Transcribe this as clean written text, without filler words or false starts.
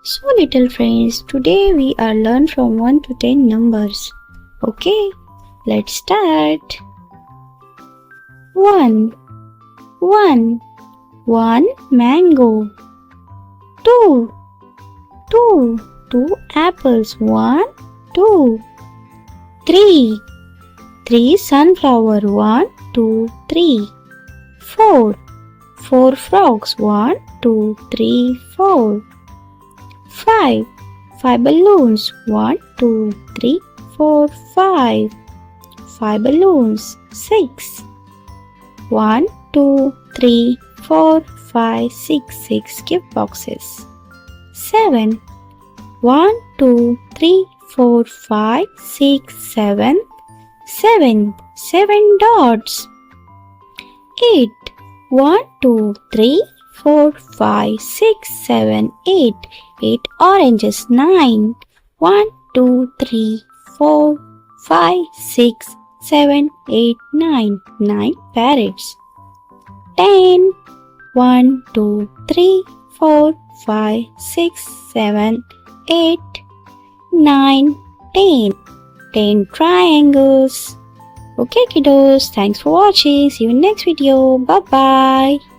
So little friends, today we are learn from 1 to 10 numbers. Okay, let's start. 1. 1. 1 mango. 2. 2. 2 apples. 1, 2. 3. 3 sunflower. 1, 2, 3. 4. 4 frogs. 1, 2, 3, 4. 5. 5 balloons. 1, 2, 3, 4, 5. 5 balloons. 6. 1, 2, 3, 4, 5, 6. 6 gift boxes. 7. 1, 2, 3, 4, 5, 6, 7. 7. 7 dots. 8. 1, 2, 3, 4, 5, 6, 7, 8. 8 oranges. 9. 1, 2, 3, 4, 5, 6, 7, 8, 9. 9 parrots. 10. 1, 2, 3, 4, 5, 6, 7, 8, 9, 10. 10 triangles. Okay kiddos, thanks for watching. See you in next video. Bye bye.